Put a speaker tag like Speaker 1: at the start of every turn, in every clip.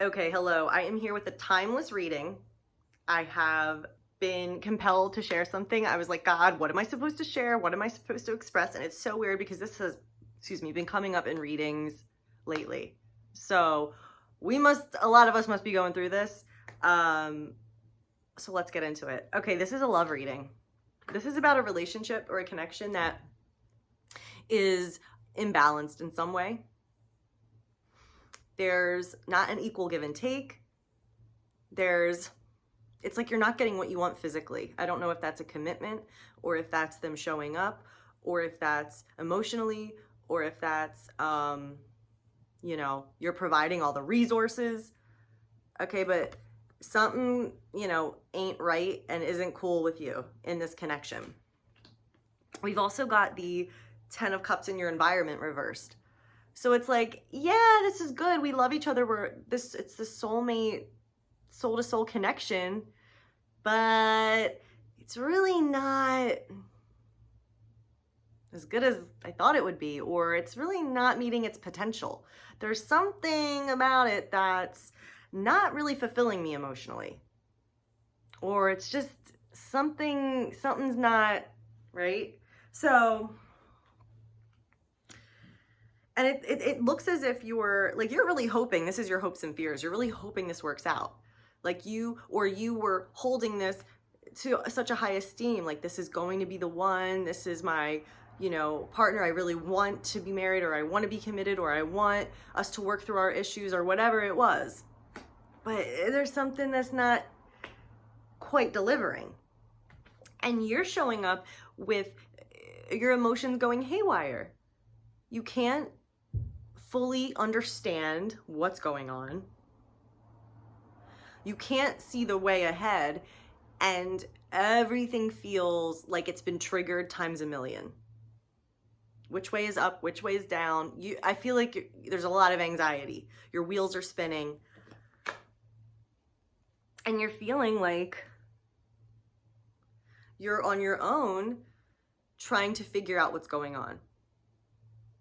Speaker 1: Okay, hello. I am here with a timeless reading. I have been compelled to share something. I was like, God, what am I supposed to share? What am I supposed to express? And it's so weird because this has, been coming up in readings lately. So a lot of us must be going through this. So let's get into it. Okay, this is a love reading. This is about a relationship or a connection that is imbalanced in some way. There's not an equal give and take. It's like you're not getting what you want physically. I don't know if that's a commitment or if that's them showing up or if that's emotionally or if that's, you're providing all the resources. Okay, but something, ain't right and isn't cool with you in this connection. We've also got the 10 of Cups in your environment reversed. So it's like, yeah, this is good. We love each other. It's the soulmate, soul to soul connection, but it's really not as good as I thought it would be, or it's really not meeting its potential. There's something about it that's not really fulfilling me emotionally, or it's just something's not right. So, and it looks as if you're really hoping, this is your hopes and fears. You're really hoping this works out. Like you were holding this to such a high esteem. Like, this is going to be the one. This is my, partner. I really want to be married, or I want to be committed, or I want us to work through our issues, or whatever it was. But there's something that's not quite delivering. And you're showing up with your emotions going haywire. You can't fully understand what's going on. You can't see the way ahead, and everything feels like it's been triggered times a million. Which way is up? Which way is down? I feel like there's a lot of anxiety. Your wheels are spinning. And you're feeling like you're on your own trying to figure out what's going on.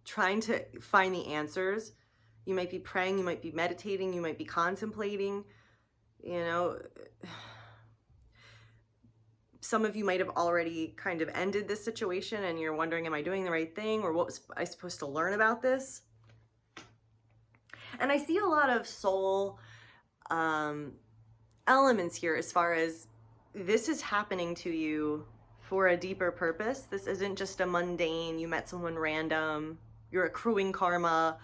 Speaker 1: Trying to find the answers. You might be praying, you might be meditating, you might be contemplating, Some of you might have already kind of ended this situation and you're wondering, am I doing the right thing? Or what was I supposed to learn about this? And I see a lot of soul elements here as far as this is happening to you for a deeper purpose. This isn't just a mundane, you met someone random, you're accruing karma.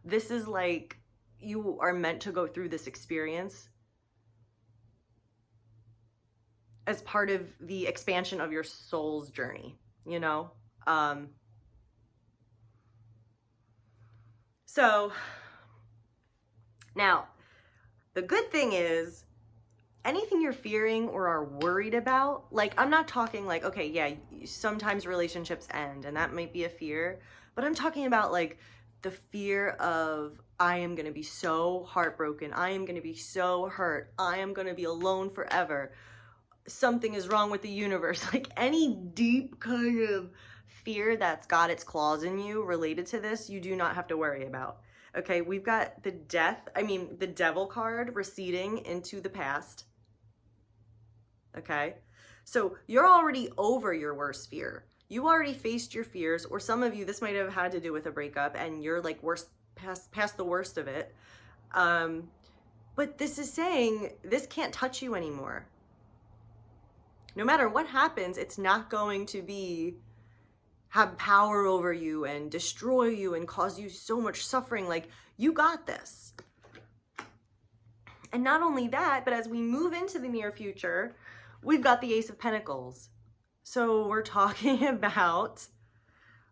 Speaker 1: This is like you are meant to go through this experience as part of the expansion of your soul's journey, So now the good thing is anything you're fearing or are worried about, like, I'm not talking like, okay, yeah, sometimes relationships end and that might be a fear, but I'm talking about like the fear of, I am going to be so heartbroken. I am going to be so hurt. I am going to be alone forever. Something is wrong with the universe. Like any deep kind of fear that's got its claws in you related to this, you do not have to worry about. Okay, we've got the devil card receding into the past. Okay, so you're already over your worst fear. You already faced your fears, or some of you, this might have had to do with a breakup and you're like past the worst of it. But this is saying this can't touch you anymore. No matter what happens, it's not going to have power over you and destroy you and cause you so much suffering. Like, you got this. And not only that, but as we move into the near future, we've got the Ace of Pentacles. So we're talking about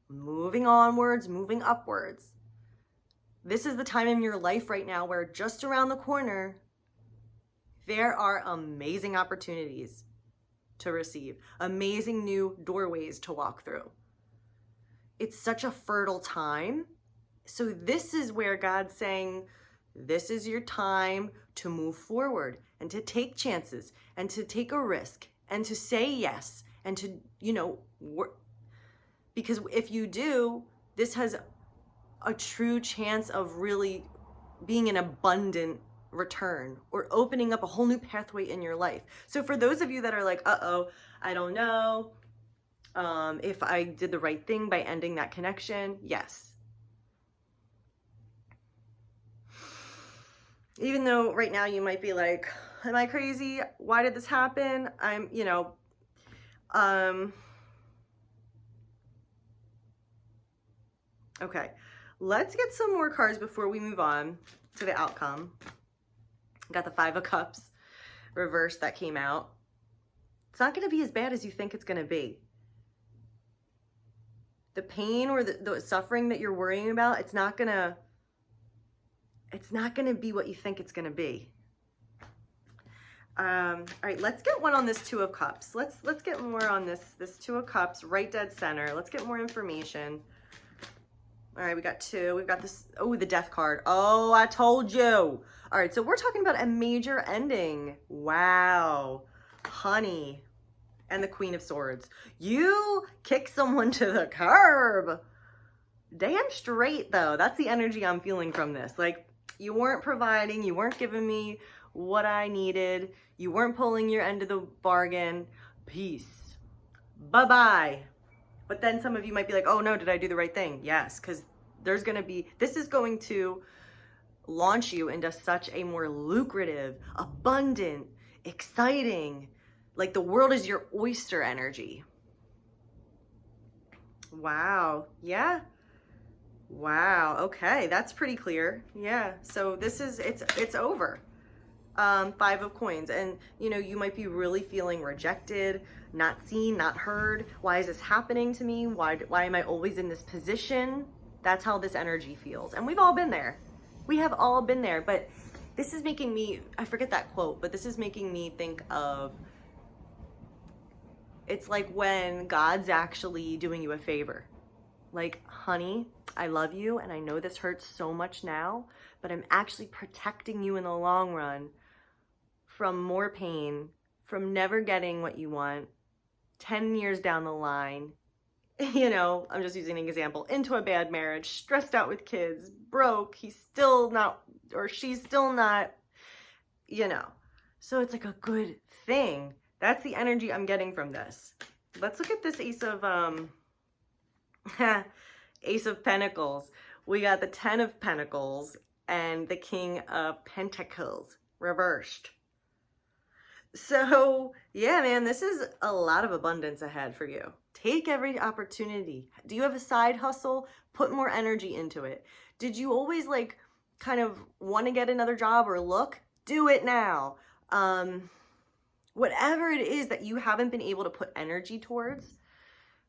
Speaker 1: moving onwards, moving upwards. This is the time in your life right now where just around the corner, there are amazing opportunities to receive, amazing new doorways to walk through. It's such a fertile time. So this is where God's saying, this is your time to move forward and to take chances and to take a risk and to say yes and to, because if you do, this has a true chance of really being an abundant return or opening up a whole new pathway in your life. So for those of you that are like, uh-oh, I don't know if I did the right thing by ending that connection, yes. Even though right now you might be like, am I crazy? Why did this happen? I'm, you know, okay, let's get some more cards before we move on to the outcome. Got the Five of Cups reverse that came out. It's not going to be as bad as you think it's going to be. The pain or the suffering that you're worrying about, it's not going to be what you think it's going to be. All right, let's get one on this Two of Cups. Let's get more on this Two of Cups, right dead center. Let's get more information. All right, we got two. We've got this, oh, the Death card. Oh, I told you. All right, so we're talking about a major ending. Wow, honey. And the Queen of Swords. You kick someone to the curb. Damn straight, though. That's the energy I'm feeling from this. Like, you weren't providing. You weren't giving me what I needed. You weren't pulling your end of the bargain. Peace. Bye-bye. But then some of you might be like, oh no, did I do the right thing? Yes, because there's going to be, this is going to launch you into such a more lucrative, abundant, exciting, like the world is your oyster energy. Wow. Yeah. Wow. Okay. That's pretty clear. Yeah. So this is, it's over. Five of Coins. And, you know, you might be really feeling rejected, not seen, not heard. Why is this happening to me? Why am I always in this position? That's how this energy feels. And we've all been there. We have all been there. But this is making me, I forget that quote, but this is making me think of, it's like when God's actually doing you a favor. Like, honey, I love you and I know this hurts so much now, but I'm actually protecting you in the long run from more pain, from never getting what you want 10 years down the line. You know, I'm just using an example, into a bad marriage, stressed out with kids, broke, he's still not, or she's still not, you know. So it's like a good thing. That's the energy I'm getting from this. Let's look at this Ace of Ace of Pentacles. We got the Ten of Pentacles and the King of Pentacles reversed. So yeah, man, this is a lot of abundance ahead for you. Take every opportunity. Do you have a side hustle? Put more energy into it. Did you always like kind of want to get another job or look? Do it now. Whatever it is that you haven't been able to put energy towards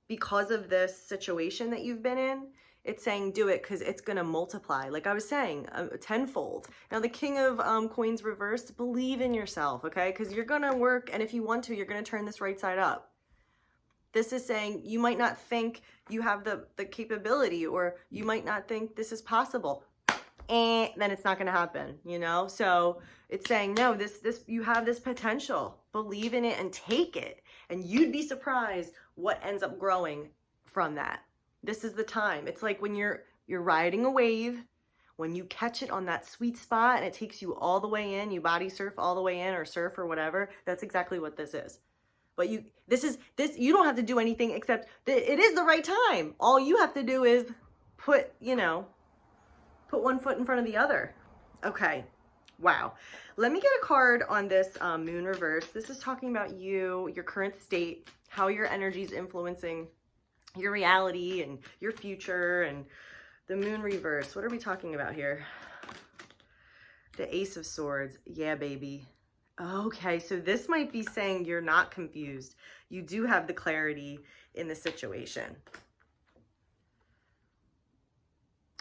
Speaker 1: because of this situation that you've been in, it's saying do it because it's going to multiply. Like I was saying, tenfold. Now the King of Coins reversed, believe in yourself, okay? Because you're going to work, and if you want to, you're going to turn this right side up. This is saying you might not think you have the capability, or you might not think this is possible. Then it's not going to happen, you know? So it's saying, no, this you have this potential. Believe in it and take it. And you'd be surprised what ends up growing from that. This is the time. It's like when you're riding a wave, when you catch it on that sweet spot and it takes you all the way in, you body surf all the way in, or surf or whatever. That's exactly what this is. But you don't have to do anything except it is the right time. All you have to do is put one foot in front of the other. Okay. Wow. Let me get a card on this moon reverse. This is talking about you, your current state, how your energy is influencing your reality and your future, and the moon reverse. What are we talking about here? The Ace of Swords. Yeah, baby. Okay, so this might be saying you're not confused. You do have the clarity in the situation,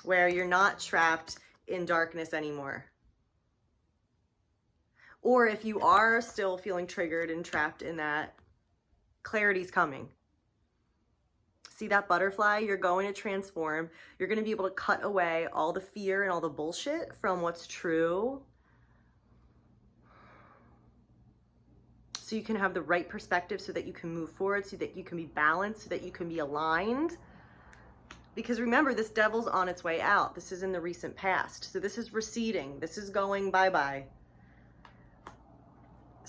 Speaker 1: where you're not trapped in darkness anymore. Or if you are still feeling triggered and trapped in that, clarity's coming. See that butterfly? You're going to transform. You're going to be able to cut away all the fear and all the bullshit from what's true, so you can have the right perspective, so that you can move forward, so that you can be balanced, so that you can be aligned. Because remember, this devil's on its way out. This is in the recent past. So this is receding. This is going bye-bye.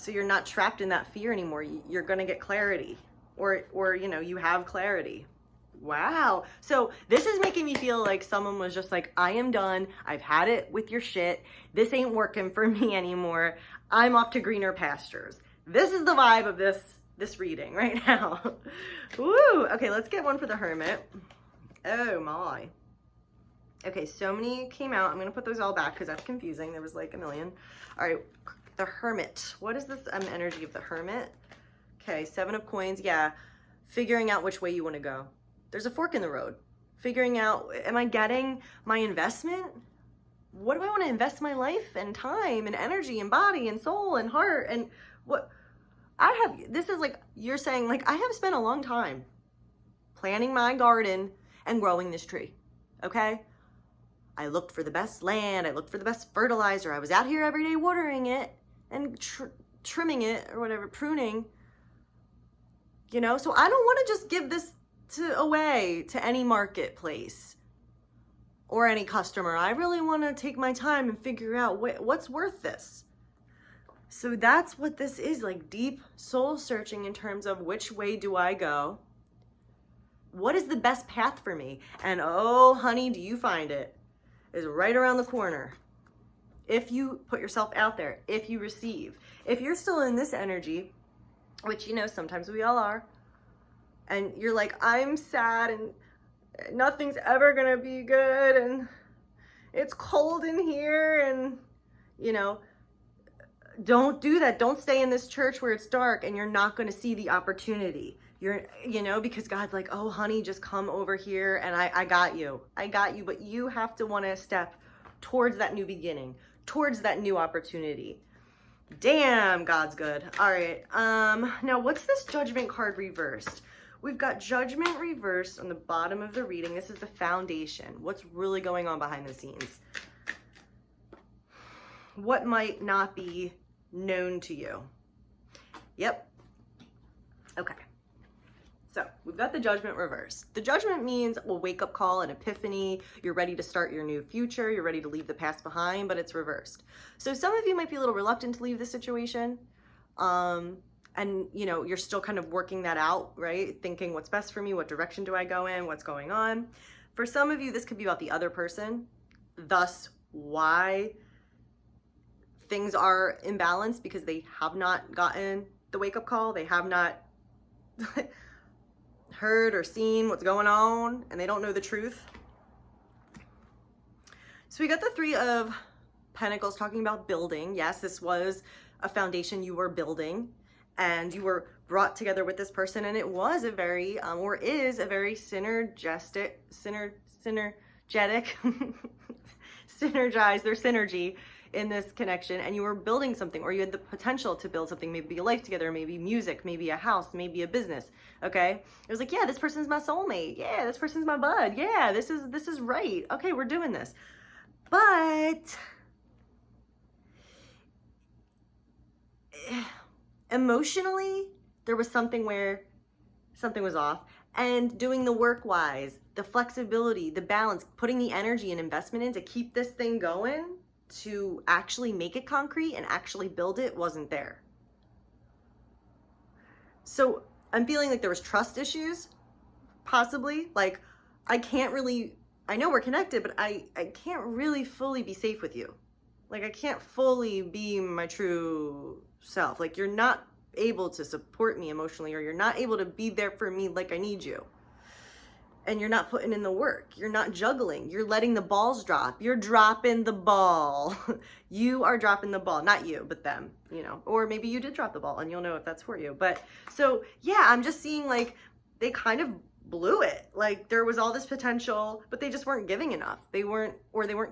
Speaker 1: So you're not trapped in that fear anymore. You're going to get clarity, or, you know, you have clarity. Wow. So this is making me feel like someone was just like, I am done. I've had it with your shit. This ain't working for me anymore. I'm off to greener pastures. This is the vibe of this reading right now. Woo. Okay, let's get one for the Hermit. Oh my. Okay, so many came out. I'm going to put those all back because that's confusing. There was like a million. All right, the Hermit. What is this energy of the Hermit? Okay, 7 of coins. Yeah, figuring out which way you want to go. There's a fork in the road. Figuring out, am I getting my investment? What do I want to invest my life and time and energy and body and soul and heart and what I have? This is like, you're saying like, I have spent a long time planting my garden and growing this tree. Okay. I looked for the best land. I looked for the best fertilizer. I was out here every day watering it and trimming it or whatever, pruning, you know? So I don't want to just give this away to any marketplace or any customer. I really want to take my time and figure out what's worth this. So that's what this is, like deep soul searching in terms of which way do I go? What is the best path for me? And oh, honey, do you find it? Is right around the corner. If you put yourself out there, if you receive, if you're still in this energy, which, you know, sometimes we all are, and you're like, I'm sad and nothing's ever gonna be good and it's cold in here, and, you know, don't do that. Don't stay in this church where it's dark and you're not gonna see the opportunity. You know, because God's like, oh, honey, just come over here and I got you. I got you. But you have to want to step towards that new beginning, towards that new opportunity. Damn, God's good. All right. Now what's this Judgment card reversed? We've got Judgment reversed on the bottom of the reading. This is the foundation. What's really going on behind the scenes? What might not be known to you? Yep. Okay. So we've got the Judgment reversed. The Judgment means a wake-up call, an epiphany. You're ready to start your new future. You're ready to leave the past behind, but it's reversed. So some of you might be a little reluctant to leave the situation. And, you know, you're still kind of working that out, right? Thinking what's best for me, what direction do I go in, what's going on. For some of you, this could be about the other person, thus why things are imbalanced, because they have not gotten the wake-up call. They have not heard or seen what's going on, and they don't know the truth. So we got the 3 of Pentacles talking about building. Yes, this was a foundation you were building, and you were brought together with this person, and it was a very or is a very synergistic synergize their synergy in this connection, and you were building something, or you had the potential to build something, maybe a life together, maybe music, maybe a house, maybe a business. Okay, it was like, yeah, this person's my soulmate. Yeah, this person's my bud. Yeah, this is right. Okay, we're doing this. But emotionally, there was something where something was off. And doing the work wise, the flexibility, the balance, putting the energy and investment in to keep this thing going, to actually make it concrete and actually build it, wasn't there. So I'm feeling like there was trust issues, possibly. Like, I know we're connected, but I can't really fully be safe with you. Like, I can't fully be my true self. Like, you're not able to support me emotionally, or you're not able to be there for me like I need you. And you're not putting in the work. You're not juggling. You're letting the balls drop. You're dropping the ball. You are dropping the ball. Not you, but them, you know. Or maybe you did drop the ball and you'll know if that's for you. But so, yeah, I'm just seeing like they kind of blew it. Like there was all this potential, but they just weren't giving enough. They weren't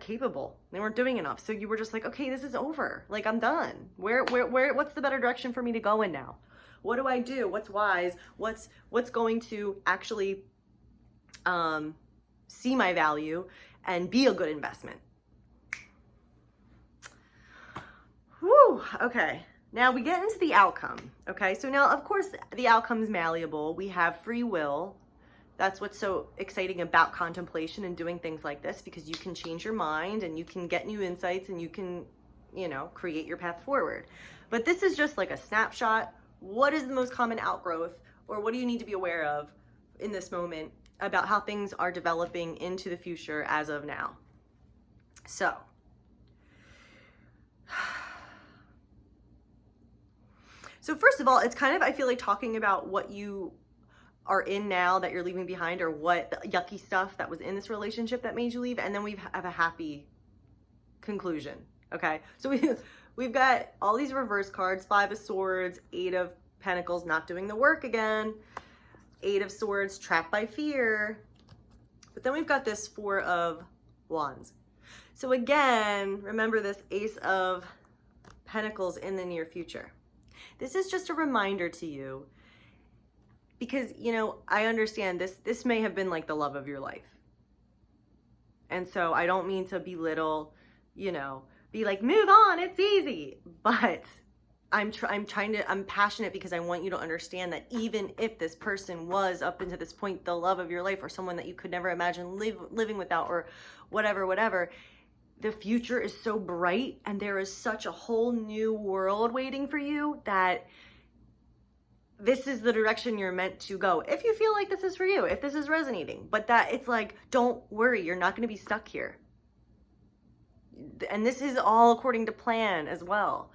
Speaker 1: capable. They weren't doing enough. So you were just like, okay, this is over. Like, I'm done. What's the better direction for me to go in now? What do I do? What's wise? What's going to actually see my value and be a good investment? Whew, okay. Now we get into the outcome. Okay, so now of course the outcome is malleable. We have free will. That's what's so exciting about contemplation and doing things like this, because you can change your mind and you can get new insights and you can you know, create your path forward. But this is just like a snapshot. What is the most common outgrowth, or what do you need to be aware of in this moment about how things are developing into the future as of now? So, first of all, it's kind of, I feel like, talking about what you are in now that you're leaving behind, or what the yucky stuff that was in this relationship that made you leave, and then we have a happy conclusion. Okay, so we've got all these reverse cards: 5 of Swords, 8 of Pentacles, not doing the work again, 8 of Swords, trapped by fear. But then we've got this 4 of Wands. So again, remember this Ace of Pentacles in the near future. This is just a reminder to you, because, you know, I understand this may have been like the love of your life. And so I don't mean to belittle, you know, be like, move on, it's easy. But I'm passionate because I want you to understand that even if this person was up until this point the love of your life, or someone that you could never imagine living without, or whatever, the future is so bright, and there is such a whole new world waiting for you, that this is the direction you're meant to go. If you feel like this is for you, if this is resonating, but that it's like, don't worry, you're not going to be stuck here. And this is all according to plan as well.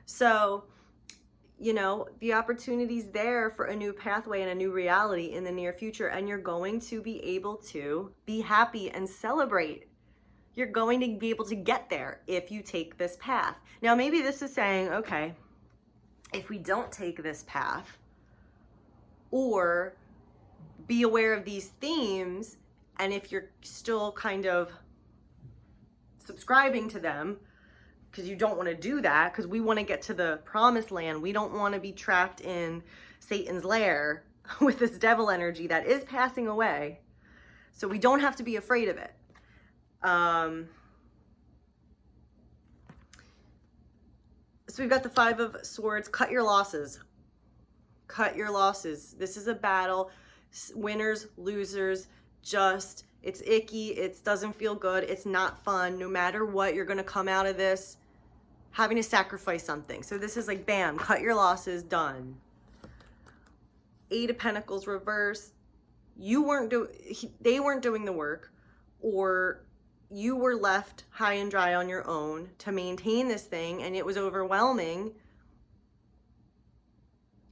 Speaker 1: So, you know, the opportunity's there for a new pathway and a new reality in the near future, and you're going to be able to be happy and celebrate. You're going to be able to get there if you take this path. Now, maybe this is saying, okay, if we don't take this path, or be aware of these themes, and if you're still kind of subscribing to them, because you don't want to do that, because we want to get to the promised land. We don't want to be trapped in Satan's lair with this devil energy that is passing away. So we don't have to be afraid of it. So we've got the 5 of Swords. Cut your losses. Cut your losses. This is a battle. Winners, losers, just, it's icky. It doesn't feel good. It's not fun. No matter what, you're going to come out of this having to sacrifice something. So this is like, bam, cut your losses, done. 8 of Pentacles reverse. They weren't doing the work, or you were left high and dry on your own to maintain this thing, and it was overwhelming.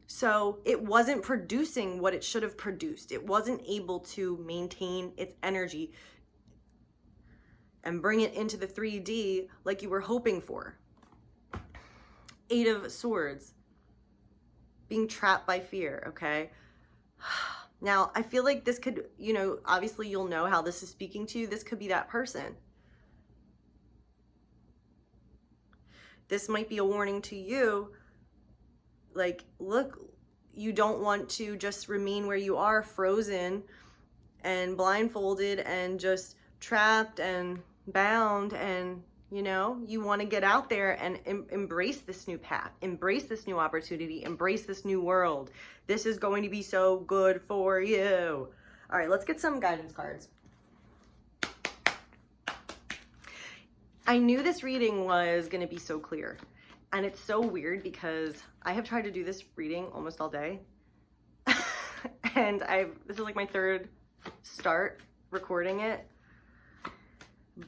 Speaker 1: So it wasn't producing what it should have produced. It wasn't able to maintain its energy and bring it into the 3D like you were hoping for. 8 of Swords. Being trapped by fear, okay? Now, I feel like this could, you know, obviously you'll know how this is speaking to you. This could be that person. This might be a warning to you. Like, look, you don't want to just remain where you are, frozen and blindfolded and just trapped and bound, and, you know, you want to get out there and embrace this new path, embrace this new opportunity, embrace this new world. This is going to be so good for you. All right, let's get some guidance cards. I knew this reading was going to be so clear. And it's so weird because I have tried to do this reading almost all day. And this is like my 3rd start recording it.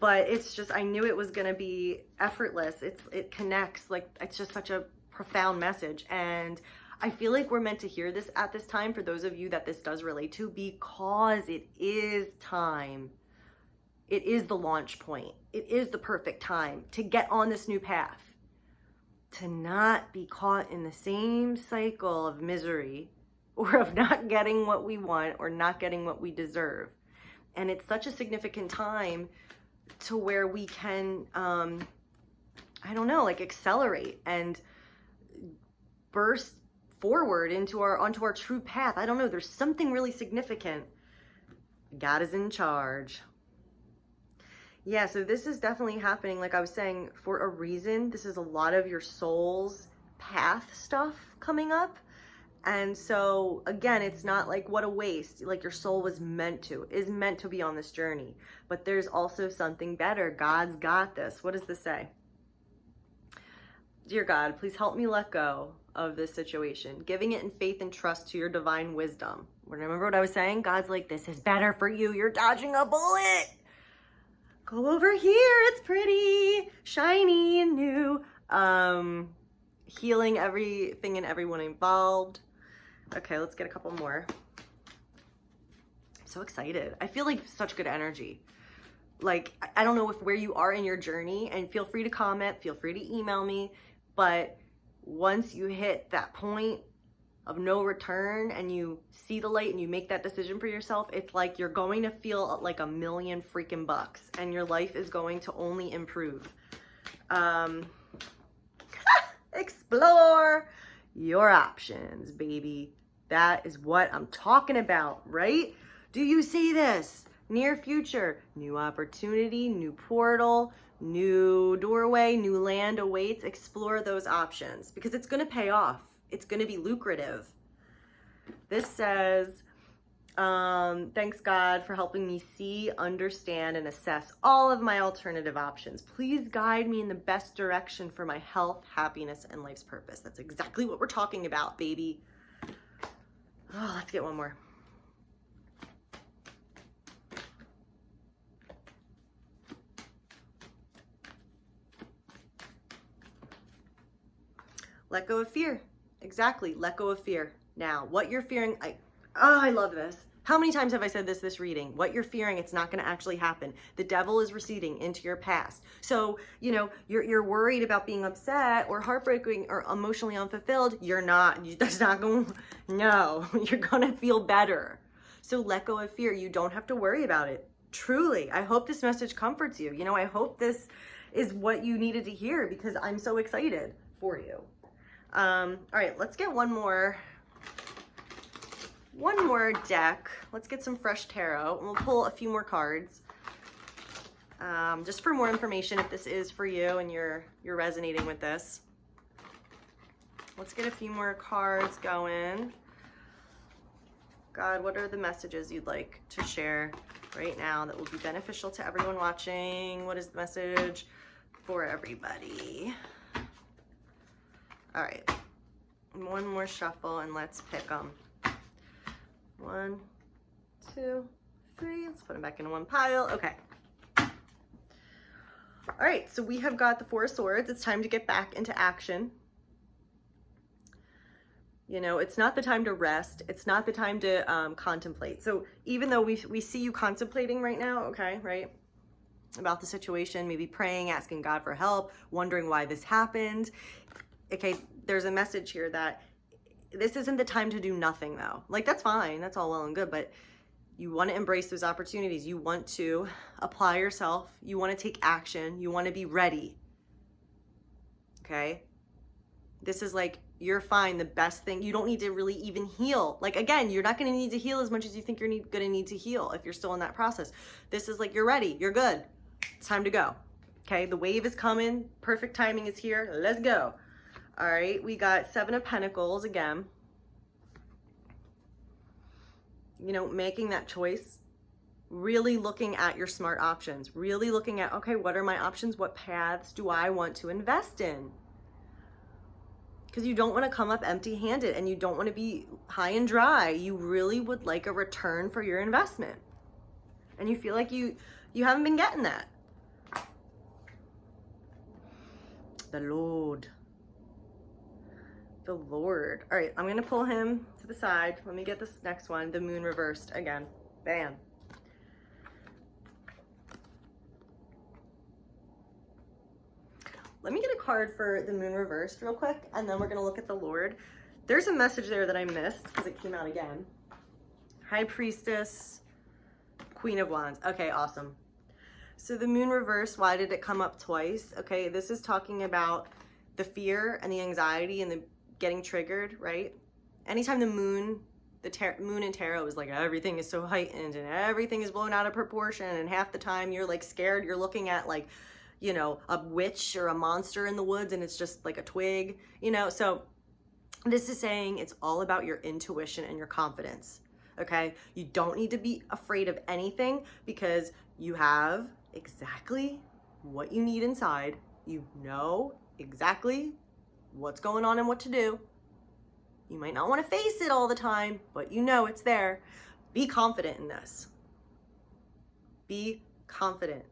Speaker 1: But it's just, I knew it was going to be effortless. It connects, like, it's just such a profound message. And I feel like we're meant to hear this at this time, for those of you that this does relate to, because it is time. It is the launch point. It is the perfect time to get on this new path. To not be caught in the same cycle of misery, or of not getting what we want, or not getting what we deserve. And it's such a significant time to where we can, I don't know, like, accelerate and burst forward onto our true path. I don't know, there's something really significant. God is in charge. Yeah, so this is definitely happening, like I was saying, for a reason. This is a lot of your soul's path stuff coming up. And so, again, it's not like, what a waste. Like, your soul is meant to be on this journey. But there's also something better. God's got this. What does this say? Dear God, please help me let go of this situation, giving it in faith and trust to your divine wisdom. Remember what I was saying? God's like, this is better for you. You're dodging a bullet. Go over here. It's pretty, shiny and new. Healing everything and everyone involved. Okay, let's get a couple more. I'm so excited. I feel like such good energy. Like, I don't know where you are in your journey, and feel free to comment, feel free to email me, but once you hit that point of no return and you see the light and you make that decision for yourself, it's like you're going to feel like $1 million freaking bucks, and your life is going to only improve. Explore your options, baby. That is what I'm talking about, right? Do you see this? Near future, new opportunity, new portal, new doorway, new land awaits. Explore those options because it's going to pay off. It's going to be lucrative. This says, thanks God for helping me see, understand, and assess all of my alternative options. Please guide me in the best direction for my health, happiness, and life's purpose. That's exactly what we're talking about, baby. Oh, let's get one more. Let go of fear. Exactly. Let go of fear. Now, what you're fearing, I love this. How many times have I said this reading? What you're fearing, it's not going to actually happen. The devil is receding into your past. So, you know, you're worried about being upset or heartbreaking or emotionally unfulfilled. You're not. That's not going, no, you're going to feel better. So let go of fear. You don't have to worry about it. Truly. I hope this message comforts you. You know, I hope this is what you needed to hear because I'm so excited for you. All right, let's get one more deck. Let's get some fresh tarot, and we'll pull a few more cards, just for more information if this is for you and you're resonating with this. Let's get a few more cards going. God, what are the messages you'd like to share right now that will be beneficial to everyone watching? What is the message for everybody? All right, one more shuffle and let's pick them. 1, 2, 3, let's put them back in one pile. Okay. All right, so we have got the Four of Swords. It's time to get back into action. You know, it's not the time to rest. It's not the time to contemplate. So even though we see you contemplating right now, okay, right, about the situation, maybe praying, asking God for help, wondering why this happened. Okay, there's a message here that this isn't the time to do nothing though. Like, that's fine, that's all well and good, but you want to embrace those opportunities. You want to apply yourself. You want to take action. You want to be ready. Okay? This is like, you're fine, the best thing. You don't need to really even heal. Like, again, you're not going to need to heal as much as you think you're going to need to heal if you're still in that process. This is like, you're ready. You're good. It's time to go. Okay? The wave is coming. Perfect timing is here. Let's go. All right, we got Seven of Pentacles again. You know, making that choice, really looking at your smart options, really looking at, okay, what are my options? What paths do I want to invest in? Because you don't want to come up empty-handed and you don't want to be high and dry. You really would like a return for your investment. And you feel like you haven't been getting that. The Lord. The Lord. All right, I'm going to pull him to the side. Let me get this next one. The Moon reversed again. Bam. Let me get a card for the Moon reversed real quick, and then we're going to look at the Lord. There's a message there that I missed because it came out again. High Priestess, Queen of Wands. Okay, awesome. So the Moon reversed, why did it come up twice? Okay, this is talking about the fear and the anxiety and the getting triggered, right? Anytime the moon, moon in tarot is like everything is so heightened and everything is blown out of proportion, and half the time you're like scared, you're looking at like, you know, a witch or a monster in the woods and it's just like a twig, you know? So this is saying it's all about your intuition and your confidence, okay? You don't need to be afraid of anything because you have exactly what you need inside. You know exactly what's going on and what to do. You might not want to face it all the time, but you know it's there. Be confident in this. Be confident.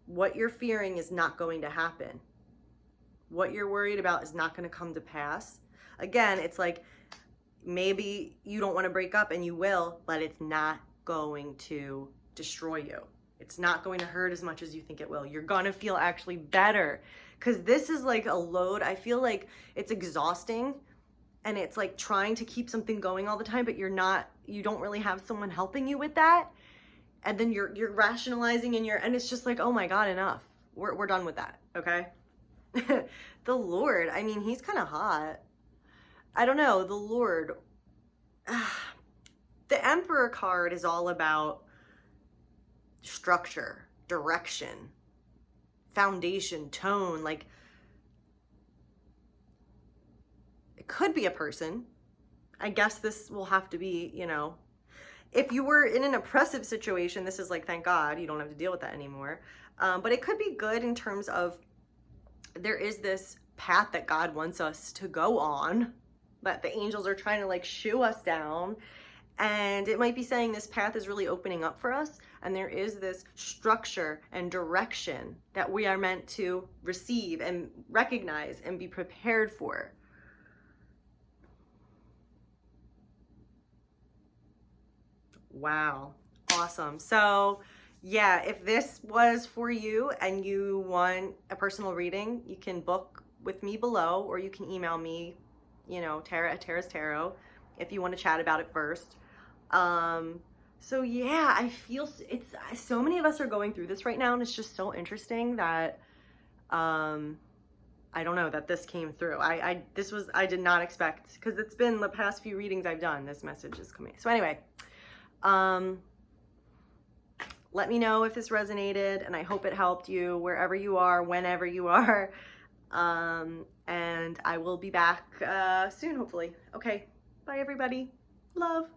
Speaker 1: What you're fearing is not going to happen. What you're worried about is not going to come to pass. Again, it's like maybe you don't want to break up and you will, but it's not going to destroy you. It's not going to hurt as much as you think it will. You're going to feel actually better, because this is like a load. I feel like it's exhausting, and it's like trying to keep something going all the time, but you don't really have someone helping you with that. And then you're rationalizing and it's just like, oh my God, enough. We're done with that. Okay. The Lord, I mean, he's kind of hot. I don't know. The Lord, the Emperor card is all about structure, direction, foundation, tone. Like, it could be a person. I guess this will have to be, you know, if you were in an oppressive situation, this is like, thank God, you don't have to deal with that anymore. But it could be good in terms of there is this path that God wants us to go on, that the angels are trying to like shoo us down. And it might be saying this path is really opening up for us. And there is this structure and direction that we are meant to receive and recognize and be prepared for. Wow. Awesome. So yeah, if this was for you and you want a personal reading, you can book with me below, or you can email me, you know, Tara@Tara's Tarot, if you want to chat about it first. So yeah, I feel it's so many of us are going through this right now, and it's just so interesting that I don't know that this came through. I did not expect, because it's been the past few readings I've done, this message is coming. So anyway, let me know if this resonated, and I hope it helped you wherever you are, whenever you are. And I will be back soon, hopefully. Okay, bye everybody. Love.